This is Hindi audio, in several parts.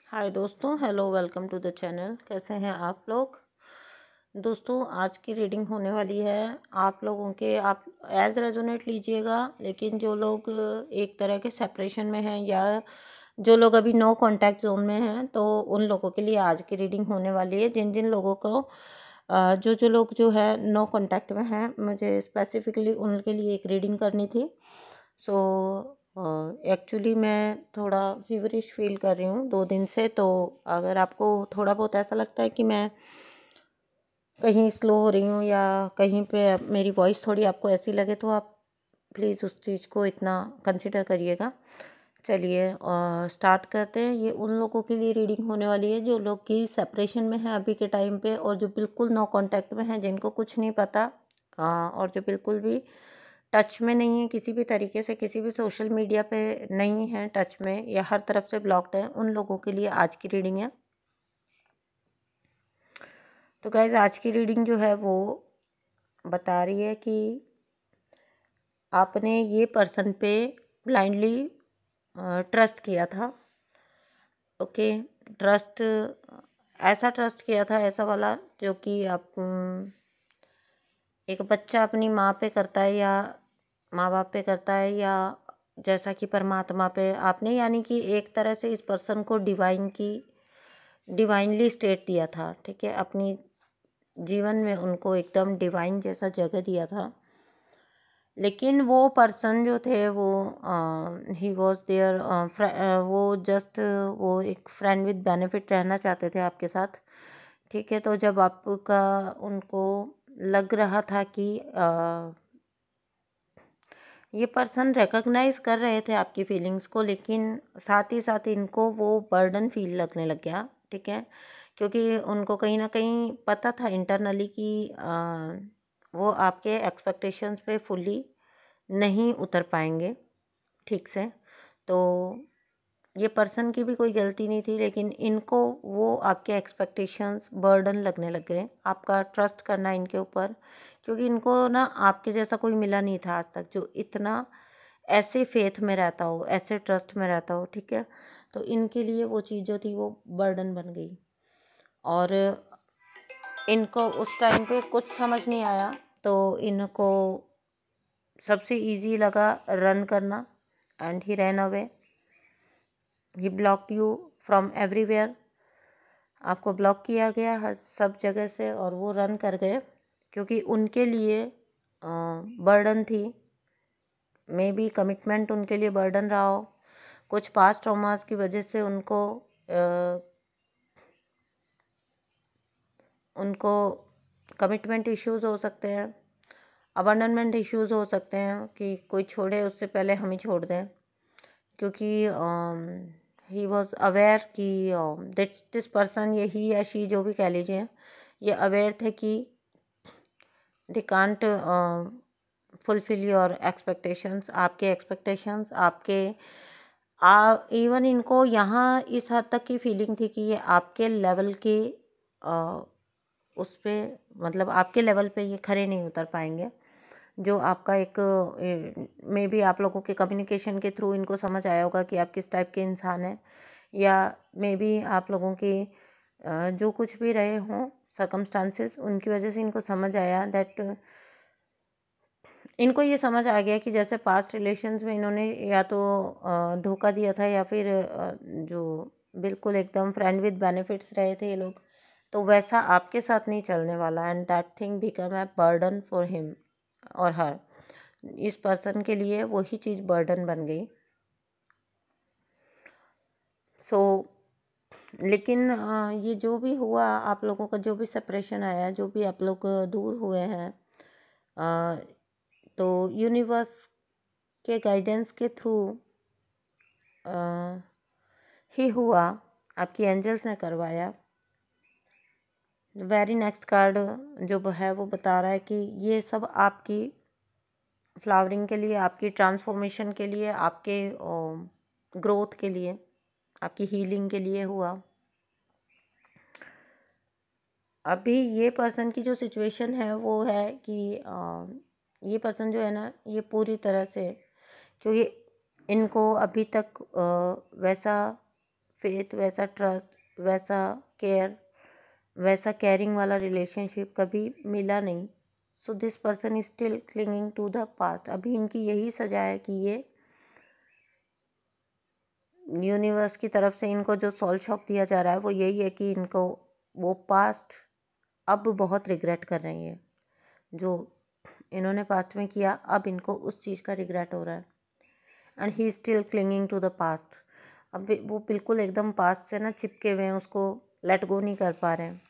हाय दोस्तों, hello, welcome to the channel. कैसे हैं आप लोग। दोस्तों, आज की रीडिंग होने वाली है आप लोगों के। आप एज रेजोनेट लीजिएगा, लेकिन जो लोग एक तरह के सेपरेशन में हैं या जो लोग अभी नो कांटेक्ट जोन में हैं, तो उन लोगों के लिए आज की रीडिंग होने वाली है। जिन जिन लोगों को जो लोग जो है नो कांटेक्ट में हैं, मुझे स्पेसिफिकली उनके लिए एक रीडिंग करनी थी। सो एक्चुअली मैं थोड़ा फीवरिश फील कर रही हूँ 2 दिन से। तो अगर आपको थोड़ा बहुत ऐसा लगता है कि मैं कहीं स्लो हो रही हूँ या कहीं पे मेरी वॉइस थोड़ी आपको ऐसी लगे, तो आप प्लीज़ उस चीज़ को इतना कंसिडर करिएगा। चलिए स्टार्ट करते हैं। ये उन लोगों के लिए रीडिंग होने वाली है जो लोग की सेपरेशन में है अभी के टाइम पे, और जो बिल्कुल नो कांटेक्ट में है, जिनको कुछ नहीं पता, और जो बिल्कुल भी टच में नहीं है किसी भी तरीके से, किसी भी सोशल मीडिया पे नहीं है टच में या हर तरफ से ब्लॉक्ड है, उन लोगों के लिए आज की रीडिंग है। तो गाइज, आज की रीडिंग जो है वो बता रही है कि आपने ये पर्सन पे ब्लाइंडली ट्रस्ट किया था। ओके, ट्रस्ट, ऐसा ट्रस्ट किया था, ऐसा वाला जो कि आप एक बच्चा अपनी माँ पे करता है या माँ बाप पे करता है, या जैसा कि परमात्मा पे आपने, यानी कि एक तरह से इस पर्सन को डिवाइनली स्टेट दिया था। ठीक है, अपनी जीवन में उनको एकदम डिवाइन जैसा जगह दिया था। लेकिन वो पर्सन जो थे वो ही वॉज देयर, वो जस्ट वो एक फ्रेंड विद बेनिफिट रहना चाहते थे आपके साथ। ठीक है, तो जब आपका उनको लग रहा था कि ये पर्सन रिकॉग्नाइज कर रहे थे आपकी फीलिंग्स को, लेकिन साथ ही साथ इनको वो बर्डन फील लगने लग गया। ठीक है, क्योंकि उनको कहीं ना कहीं पता था इंटरनली कि वो आपके एक्सपेक्टेशंस पे फुली नहीं उतर पाएंगे ठीक से। तो ये पर्सन की भी कोई गलती नहीं थी, लेकिन इनको वो आपके एक्सपेक्टेशंस बर्डन लगने लग गए, आपका ट्रस्ट करना इनके ऊपर, क्योंकि इनको ना आपके जैसा कोई मिला नहीं था आज तक जो इतना ऐसे फेथ में रहता हो, ऐसे ट्रस्ट में रहता हो। ठीक है, तो इनके लिए वो चीज़ जो थी वो बर्डन बन गई, और इनको उस टाइम पे कुछ समझ नहीं आया। तो इनको सबसे इजी लगा रन करना, and he ran away. He blocked you from everywhere. आपको ब्लॉक किया गया हर सब जगह से, और वो रन कर गए, क्योंकि उनके लिए बर्डन थी। मे बी कमिटमेंट उनके लिए बर्डन रहा हो, कुछ पास्ट ट्रॉमास की वजह से उनको कमिटमेंट इश्यूज हो सकते हैं, अबंडनमेंट इश्यूज हो सकते हैं कि कोई छोड़े उससे पहले हम ही छोड़ दें, क्योंकि ही वॉज अवेयर कि दिस पर्सन, ये ही या शी जो भी कह लीजिए, ये अवेयर थे कि they can't fulfil your expectations, आपके एक्सपेक्टेशंस, आपके इवन इनको यहाँ इस हद तक की फीलिंग थी कि ये आपके लेवल के उस पे, मतलब आपके लेवल पे ये खरे नहीं उतर पाएंगे। जो आपका एक मे बी आप लोगों के कम्युनिकेशन के थ्रू इनको समझ आया होगा कि आप किस टाइप के इंसान हैं, या मे बी आप लोगों के जो कुछ भी रहे हों सर्कमस्टांसेस, उनकी वजह से इनको समझ आया दैट, इनको ये समझ आ गया कि जैसे पास्ट रिलेशंस में इन्होंने या तो धोखा दिया था, या फिर जो बिल्कुल एकदम फ्रेंड विद बेनिफिट्स रहे थे ये लोग, तो वैसा आपके साथ नहीं चलने वाला, and that thing become a burden for him और हर। इस पर्सन के लिए वही चीज़ बर्डन बन गई। सो लेकिन ये जो भी हुआ, आप लोगों का जो भी सेपरेशन आया, जो भी आप लोग दूर हुए हैं, तो यूनिवर्स के गाइडेंस के थ्रू ही हुआ, आपकी एंजल्स ने करवाया। वेरी नेक्स्ट कार्ड जो है वो बता रहा है कि ये सब आपकी फ्लावरिंग के लिए, आपकी ट्रांसफॉर्मेशन के लिए, आपके ग्रोथ के लिए, आपकी हीलिंग के लिए हुआ। अभी ये पर्सन की जो सिचुएशन है वो है कि ये पर्सन जो है ना, ये पूरी तरह से, क्योंकि इनको अभी तक वैसा फेथ, वैसा ट्रस्ट, वैसा केयर, वैसा केयरिंग वाला रिलेशनशिप कभी मिला नहीं। So this person is still clinging to the past. अभी इनकी यही सजा है कि ये यूनिवर्स की तरफ से इनको जो सोल शॉक दिया जा रहा है वो यही है कि इनको वो पास्ट अब बहुत रिग्रेट कर रही है। जो इन्होंने पास्ट में किया अब इनको उस चीज़ का रिग्रेट हो रहा है। And he still clinging to the past. अब वो बिल्कुल एकदम पास्ट से ना चिपके हुए हैं, उसको लेट गो नहीं कर पा रहे हैं।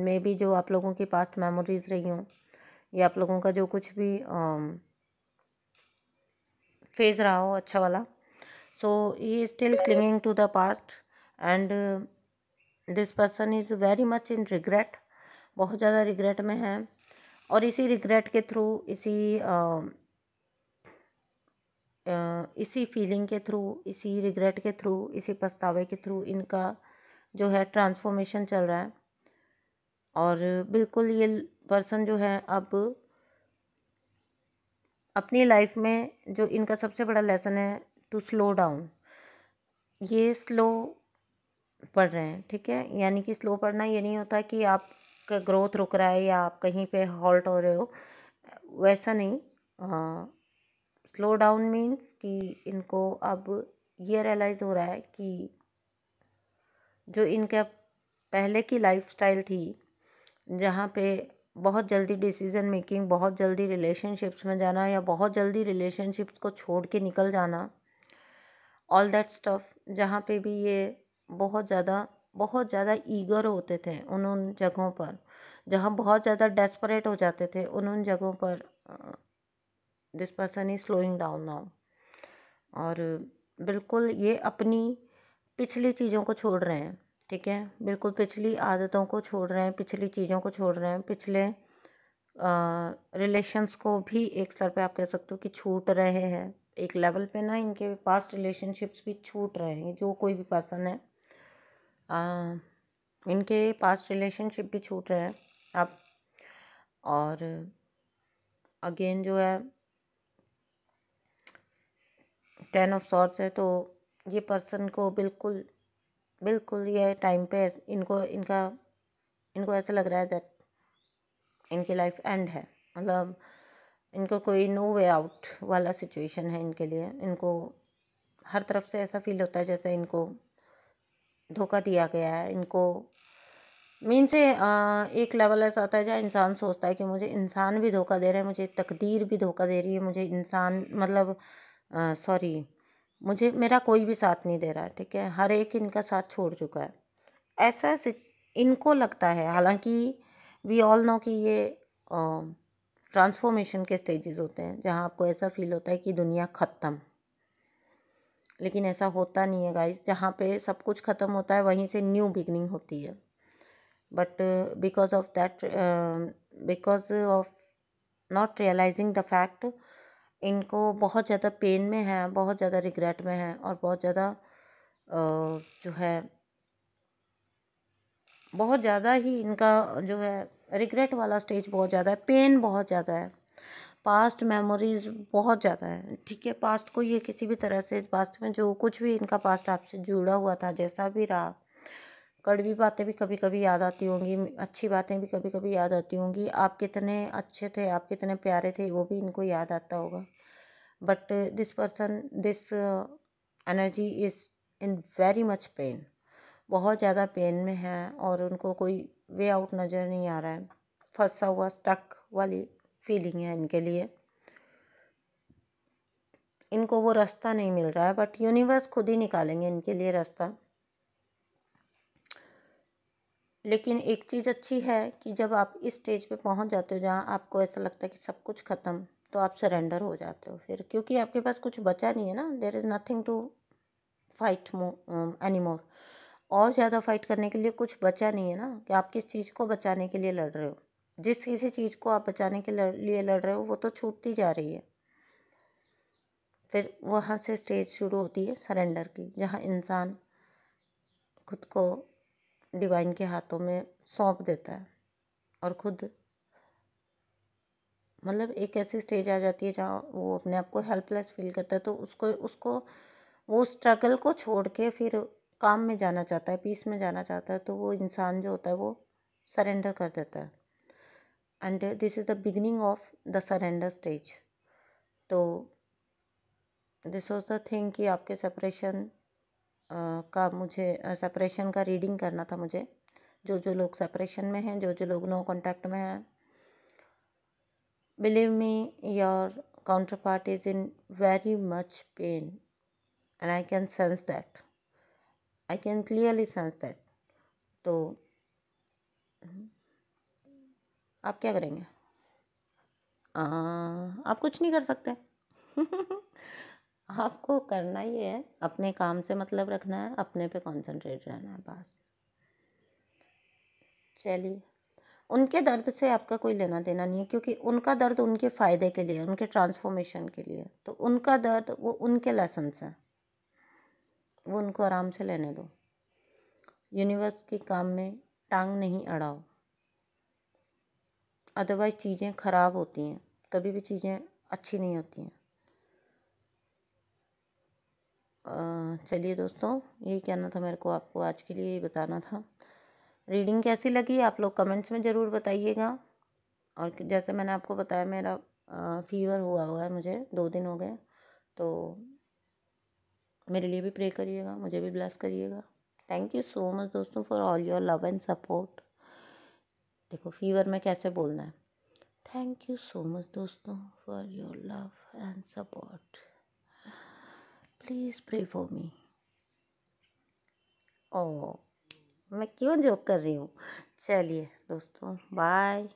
मे बी जो आप लोगों की पास्ट मेमोरीज रही हों या आप लोगों का जो कुछ भी फेज रहा हो अच्छा वाला, so he is still clinging to the past and this person is very much in regret. बहुत ज़्यादा रिग्रेट में है और इसी रिग्रेट के थ्रू, इसी फीलिंग के थ्रू, इसी रिग्रेट के थ्रू, इसी पछतावे के थ्रू इनका जो है ट्रांसफॉर्मेशन चल रहा है। और बिल्कुल ये पर्सन जो है अब अपनी लाइफ में जो इनका सबसे बड़ा लेसन है टू स्लो डाउन। ये स्लो पढ़ रहे हैं, ठीक है। यानी कि स्लो पढ़ना ये नहीं होता कि आपका ग्रोथ रुक रहा है या आप कहीं पे हॉल्ट हो रहे हो, वैसा नहीं। स्लो डाउन मीन्स कि इनको अब ये रियलाइज़ हो रहा है कि जो इनका पहले की लाइफस्टाइल थी, जहाँ पे बहुत जल्दी डिसीजन मेकिंग, बहुत जल्दी रिलेशनशिप्स में जाना या बहुत जल्दी रिलेशनशिप्स को छोड़ के निकल जाना, ऑल दैट स्टफ, जहाँ पे भी ये बहुत ज़्यादा ईगर होते थे उन जगहों पर, जहाँ बहुत ज़्यादा डेस्परेट हो जाते थे उन जगहों पर, this person is slowing down now. और बिल्कुल ये अपनी पिछली चीज़ों को छोड़ रहे हैं, ठीक है। बिल्कुल पिछली आदतों को छोड़ रहे हैं, पिछली चीज़ों को छोड़ रहे हैं, पिछले रिलेशंस को भी एक स्तर पे आप कह सकते हो कि छूट रहे हैं। एक लेवल पे ना इनके पास्ट रिलेशनशिप्स भी छूट रहे हैं। जो कोई भी पर्सन है, इनके पास्ट रिलेशनशिप भी छूट रहे हैं अब। और अगेन जो है 10 ऑफ सॉर्ड्स है, तो ये पर्सन को बिल्कुल ये टाइम पे इनको ऐसा लग रहा है दैट इनकी लाइफ एंड है। मतलब इनको कोई नो वे आउट वाला सिचुएशन है इनके लिए। इनको हर तरफ से ऐसा फील होता है जैसे इनको धोखा दिया गया है। इनको मीन से एक लेवल ऐसा आता है जहाँ इंसान सोचता है कि मुझे इंसान भी धोखा दे रहा है, मुझे तकदीर भी धोखा दे रही है, मुझे इंसान मतलब सॉरी मुझे मेरा कोई भी साथ नहीं दे रहा है, ठीक है। हर एक इनका साथ छोड़ चुका है, ऐसा इनको लगता है। हालांकि वी ऑल नो कि ये ट्रांसफॉर्मेशन के स्टेजेस होते हैं जहाँ आपको ऐसा फील होता है कि दुनिया ख़त्म, लेकिन ऐसा होता नहीं है गाइस। जहाँ पे सब कुछ ख़त्म होता है वहीं से न्यू बिगनिंग होती है। But because of not realising the fact, इनको बहुत ज़्यादा पेन में है, बहुत ज़्यादा रिग्रेट में है और बहुत ज़्यादा जो है बहुत ज़्यादा ही इनका जो है रिग्रेट वाला स्टेज बहुत ज़्यादा है, पेन बहुत ज़्यादा है, पास्ट मेमोरीज बहुत ज़्यादा है, ठीक है। पास्ट को ये किसी भी तरह से, पास्ट में जो कुछ भी इनका पास्ट आपसे जुड़ा हुआ था, जैसा भी रहा, कड़वी बातें भी कभी कभी याद आती होंगी, अच्छी बातें भी कभी कभी याद आती होंगी। आप कितने अच्छे थे, आप कितने प्यारे थे, वो भी इनको याद आता होगा। But this energy is in very much pain, बहुत ज़्यादा पेन में है और उनको कोई वे आउट नज़र नहीं आ रहा है। फंसा हुआ स्टक वाली फीलिंग है इनके लिए। इनको वो रास्ता नहीं मिल रहा है, बट यूनिवर्स खुद ही निकालेंगे इनके लिए रास्ता। लेकिन एक चीज़ अच्छी है कि जब आप इस स्टेज पे पहुंच जाते हो जहां आपको ऐसा लगता है कि सब कुछ ख़त्म, तो आप सरेंडर हो जाते हो फिर, क्योंकि आपके पास कुछ बचा नहीं है ना। There is nothing to fight any more. और ज़्यादा फाइट करने के लिए कुछ बचा नहीं है ना, कि आप किस चीज़ को बचाने के लिए लड़ रहे हो। जिस किसी चीज़ को आप बचाने के लिए लड़ रहे हो वो तो छूटती जा रही है। फिर वहाँ से स्टेज शुरू होती है सरेंडर की, जहाँ इंसान खुद को डिवाइन के हाथों में सौंप देता है और खुद मतलब एक ऐसी स्टेज आ जाती है जहाँ वो अपने आप को हेल्पलेस फील करता है। तो उसको उसको वो स्ट्रगल को छोड़ के फिर काम में जाना चाहता है, पीस में जाना चाहता है, तो वो इंसान जो होता है वो सरेंडर कर देता है। And this is the beginning of the surrender stage. तो दिस वॉज द थिंग कि आपके सेपरेशन का मुझे सेपरेशन का रीडिंग करना था मुझे। जो लोग सेपरेशन में हैं, जो लोग नो कॉन्टैक्ट में हैं, believe me, your counter part is in very much pain and I can sense that, I can clearly sense that. तो आप क्या करेंगे? आप कुछ नहीं कर सकते। आपको करना ही है, अपने काम से मतलब रखना है, अपने पे कंसंट्रेट रहना है बस। चलिए, उनके दर्द से आपका कोई लेना देना नहीं है, क्योंकि उनका दर्द उनके फ़ायदे के लिए, उनके ट्रांसफॉर्मेशन के लिए। तो उनका दर्द वो उनके लेसन्स हैं, वो उनको आराम से लेने दो। यूनिवर्स के काम में टांग नहीं अड़ाओ, अदरवाइज चीज़ें ख़राब होती हैं, कभी भी चीज़ें अच्छी नहीं होती हैं। चलिए दोस्तों, यही कहना था मेरे को, आपको आज के लिए यही बताना था। रीडिंग कैसी लगी आप लोग कमेंट्स में ज़रूर बताइएगा। और जैसे मैंने आपको बताया, मेरा फीवर हुआ है, मुझे 2 दिन हो गए। तो मेरे लिए भी प्रे करिएगा, मुझे भी ब्लेस करिएगा। थैंक यू सो मच दोस्तों for all your love and support. देखो फीवर में कैसे बोलना है, थैंक यू सो मच दोस्तों for your love and support, please pray for me. ओ, मैं क्यों जोक कर रही हूँ। चलिए दोस्तों, बाय।